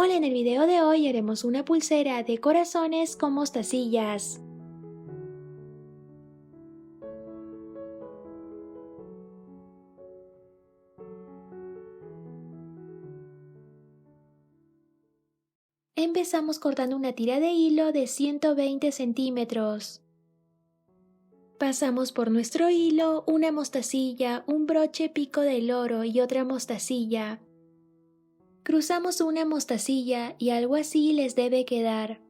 Hola, en el video de hoy haremos una pulsera de corazones con mostacillas. Empezamos cortando una tira de hilo de 120 centímetros. Pasamos por nuestro hilo una mostacilla, un broche pico del oro y otra mostacilla. Cruzamos una mostacilla y algo así les debe quedar.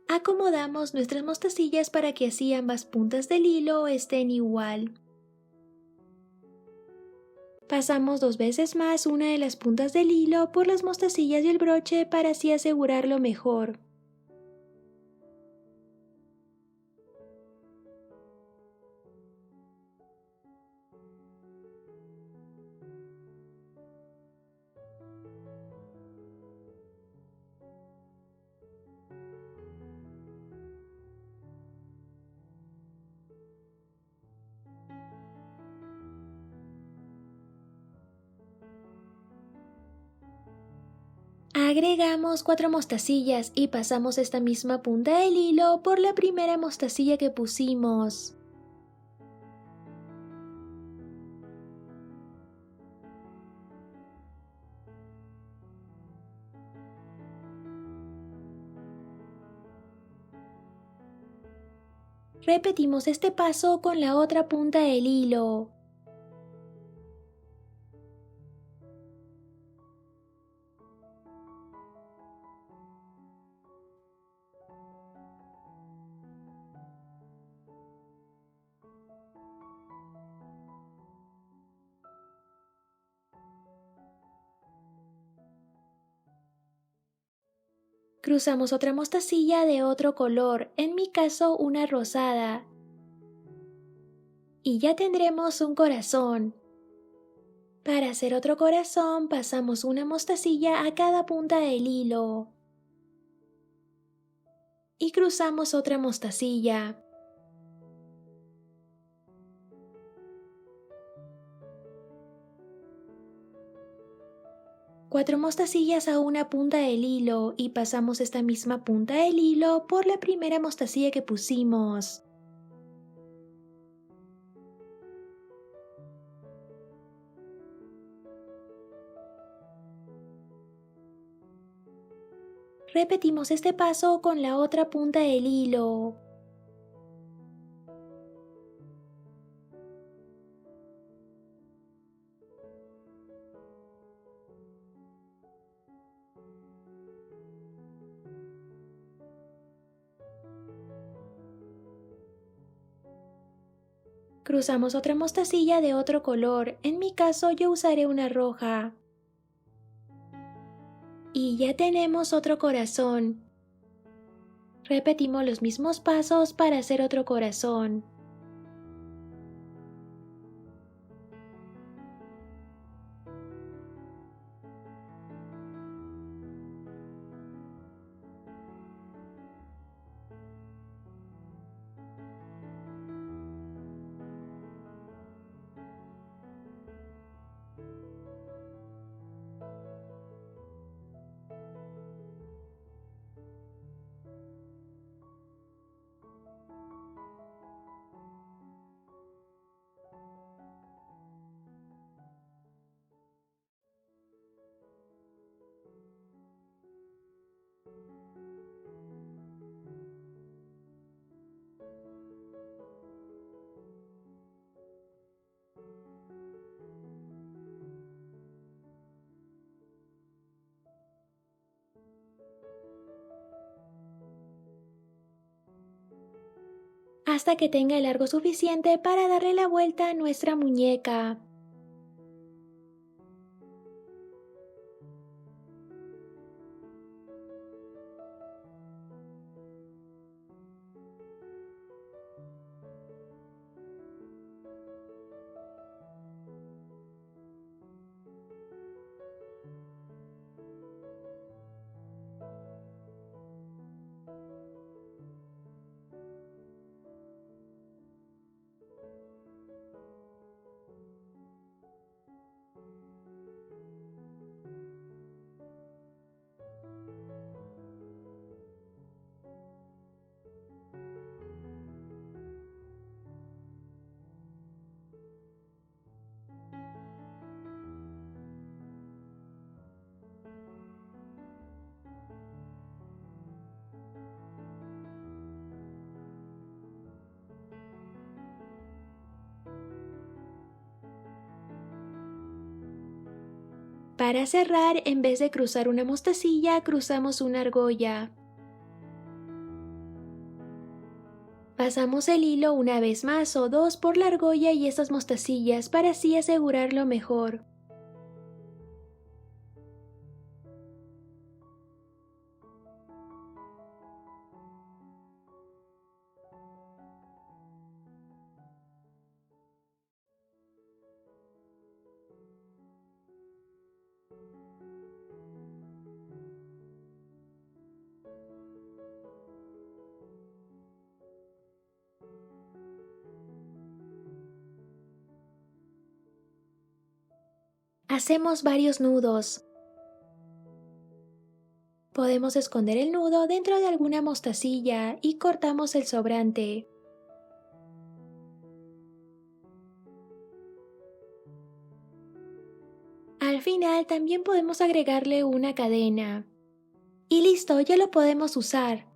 Acomodamos nuestras mostacillas para que así ambas puntas del hilo estén igual. Pasamos 2 veces más una de las puntas del hilo por las mostacillas y el broche para así asegurarlo mejor. Agregamos 4 mostacillas y pasamos esta misma punta del hilo por la primera mostacilla que pusimos. Repetimos este paso con la otra punta del hilo. Cruzamos otra mostacilla de otro color, en mi caso una rosada. Y ya tendremos un corazón. Para hacer otro corazón pasamos una mostacilla a cada punta del hilo. Y cruzamos otra mostacilla. Cuatro mostacillas a una punta del hilo y pasamos esta misma punta del hilo por la primera mostacilla que pusimos. Repetimos este paso con la otra punta del hilo. Cruzamos otra mostacilla de otro color, en mi caso yo usaré una roja. Y ya tenemos otro corazón. Repetimos los mismos pasos para hacer otro corazón. Hasta que tenga el largo suficiente para darle la vuelta a nuestra muñeca. Para cerrar, en vez de cruzar una mostacilla, cruzamos una argolla. Pasamos el hilo una vez más o dos por la argolla y estas mostacillas para así asegurarlo mejor. Hacemos varios nudos. Podemos esconder el nudo dentro de alguna mostacilla y cortamos el sobrante. Al final también podemos agregarle una cadena. Y listo, ya lo podemos usar.